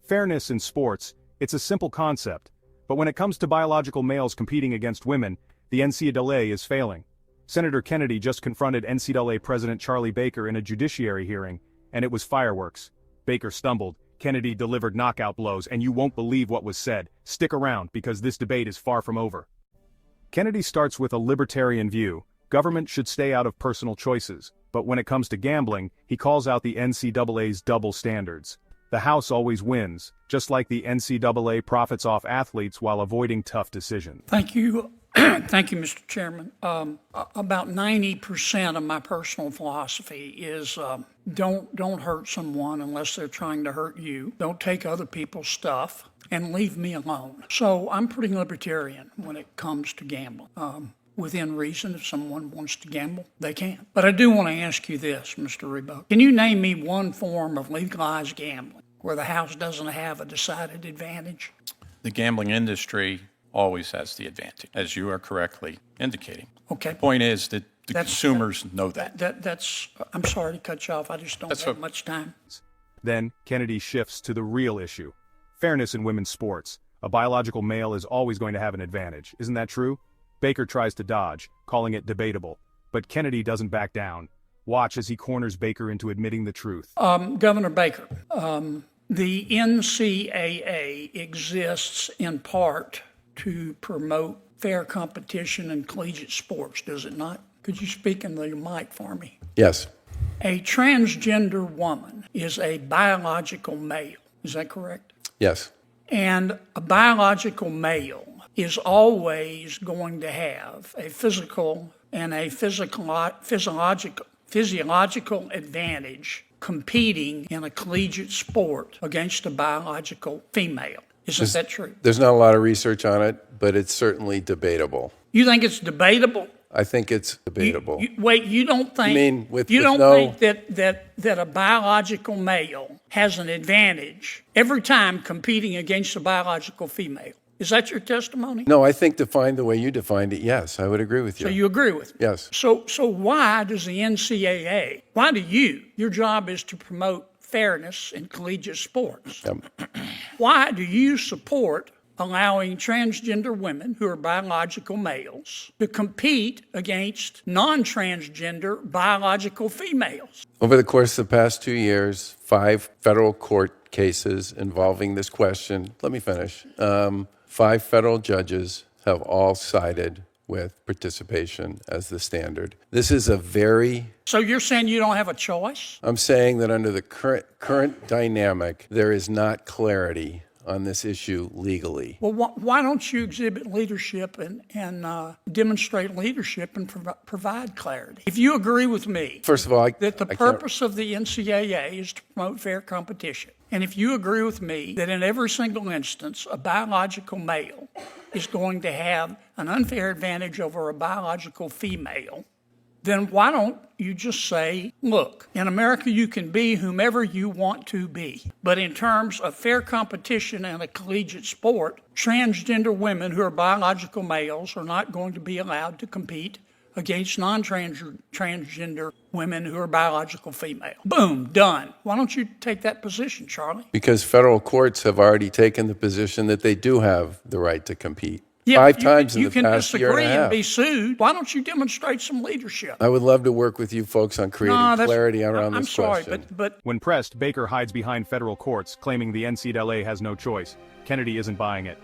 Fairness in sports, it's a simple concept. But when it comes to biological males competing against women, the NCAA is failing. Senator Kennedy just confronted NCAA President Charlie Baker in a judiciary hearing, and it was fireworks. Baker stumbled, Kennedy delivered knockout blows, and you won't believe what was said. Stick around, because this debate is far from over. Kennedy starts with a libertarian view. Government should stay out of personal choices. But when it comes to gambling, he calls out the NCAA's double standards. The House always wins, just like the NCAA profits off athletes while avoiding tough decisions. Thank you. Thank you, Mr. Chairman. About 90% of my personal philosophy is don't hurt someone unless they're trying to hurt you. Don't take other people's stuff and leave me alone. So I'm pretty libertarian when it comes to gambling. Within reason, if someone wants to gamble, they can. But I do want to ask you this, Mr. Rebuck. Can you name me one form of legalized gambling where the House doesn't have a decided advantage? The gambling industry always has the advantage, as you are correctly indicating. Okay. The point is that the consumers know that. I'm sorry to cut you off. I just don't have much time. Then, Kennedy shifts to the real issue. Fairness in women's sports. A biological male is always going to have an advantage. Isn't that true? Baker tries to dodge, calling it debatable. But Kennedy doesn't back down. Watch as he corners Baker into admitting the truth. Governor Baker, the NCAA exists in part to promote fair competition in collegiate sports, does it not? Could you speak in the mic for me? Yes. A transgender woman is a biological male. Is that correct? Yes. And a biological male is always going to have a physical and a physiological advantage competing in a collegiate sport against a biological female. Isn't that true? There's not a lot of research on it, but it's certainly debatable. You think it's debatable? I think it's debatable. You don't think? Think that a biological male has an advantage every time competing against a biological female? Is that your testimony? No, I think defined the way you defined it, yes, I would agree with you. So you agree with me? Yes. So why does the NCAA, why do your job is to promote fairness in collegiate sports. Why do you support allowing transgender women who are biological males to compete against non-transgender biological females? Over the course of the past 2 years, 5 federal court cases involving this question. Let me finish. 5 federal judges have all sided with participation as the standard. This is a very... So you're saying you don't have a choice? I'm saying that under the current dynamic, there is not clarity on this issue legally. Well, why don't you exhibit leadership and demonstrate leadership and provide clarity? If you agree with me, first of all, that the purpose of the NCAA is to promote fair competition, and if you agree with me that in every single instance, a biological male is going to have an unfair advantage over a biological female, then why don't you just say, look, in America you can be whomever you want to be. But in terms of fair competition in a collegiate sport, transgender women who are biological males are not going to be allowed to compete against non-transgender women who are biological female. Boom, done. Why don't you take that position, Charlie? Because federal courts have already taken the position that they do have the right to compete. Yeah, 5 times in the past year and a half. You can disagree and be sued. Why don't you demonstrate some leadership? I would love to work with you folks on creating clarity around this question. I'm sorry, but... When pressed, Baker hides behind federal courts, claiming the NCAA has no choice. Kennedy isn't buying it.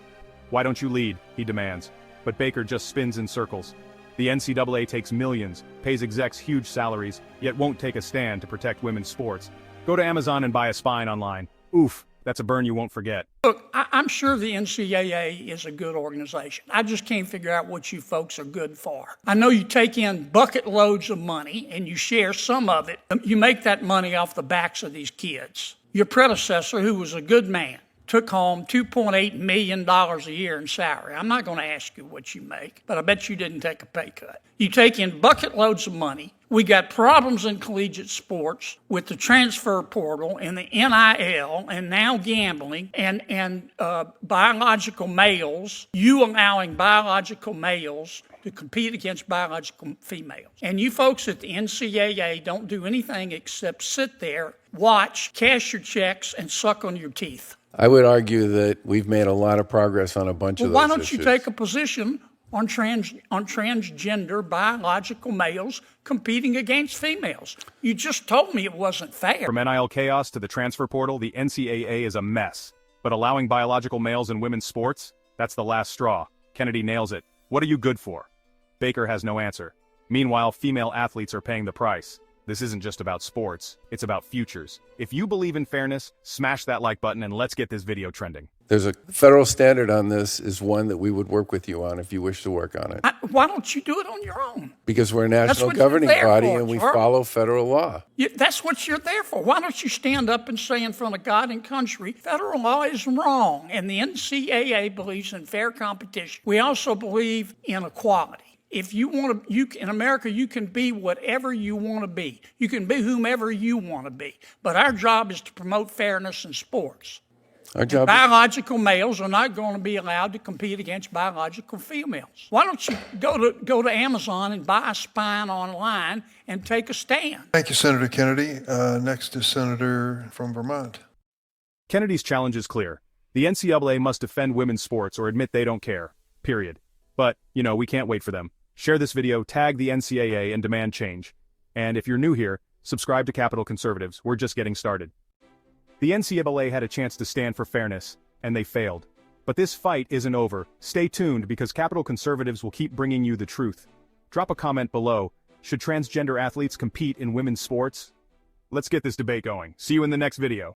Why don't you lead, he demands. But Baker just spins in circles. The NCAA takes millions, pays execs huge salaries, yet won't take a stand to protect women's sports. Go to Amazon and buy a spine online. Oof, that's a burn you won't forget. Look, I'm sure the NCAA is a good organization. I just can't figure out what you folks are good for. I know you take in bucket loads of money and you share some of it. You make that money off the backs of these kids. Your predecessor, who was a good man, took home $2.8 million a year in salary. I'm not going to ask you what you make, but I bet you didn't take a pay cut. You take in bucket loads of money, We got problems in collegiate sports with the transfer portal and the NIL and now gambling and biological males, you allowing biological males to compete against biological females. And you folks at the NCAA don't do anything except sit there, watch, cash your checks, and suck on your teeth. I would argue that we've made a lot of progress on a bunch of those Why don't issues. you take a position on transgender biological males competing against females? You just told me it wasn't fair. From NIL chaos to the transfer portal, the NCAA is a mess. But allowing biological males in women's sports? That's the last straw. Kennedy nails it. What are you good for? Baker has no answer. Meanwhile, female athletes are paying the price. This isn't just about sports, it's about futures. If you believe in fairness, smash that like button and let's get this video trending. There's a federal standard on this is one that we would work with you on if you wish to work on it. Why don't you do it on your own? Because we're a national what you're governing there body for, and we sir. follow federal law. That's what you're there for. Why don't you stand up and say in front of God and country, federal law is wrong, and the NCAA believes in fair competition. We also believe in equality. If you want to, in America, you can be whatever you want to be. You can be whomever you want to be. But our job is to promote fairness in sports. Our job Biological males are not going to be allowed to compete against biological females. Why don't you go to Amazon and buy a spine online and take a stand? Thank you, Senator Kennedy. Next is Senator from Vermont. Kennedy's challenge is clear. The NCAA must defend women's sports or admit they don't care. Period. But, we can't wait for them. Share this video, tag the NCAA, and demand change. And if you're new here, subscribe to Capital Conservatives. We're just getting started. The NCAA had a chance to stand for fairness, and they failed. But this fight isn't over. Stay tuned because Capital Conservatives will keep bringing you the truth. Drop a comment below. Should transgender athletes compete in women's sports? Let's get this debate going. See you in the next video.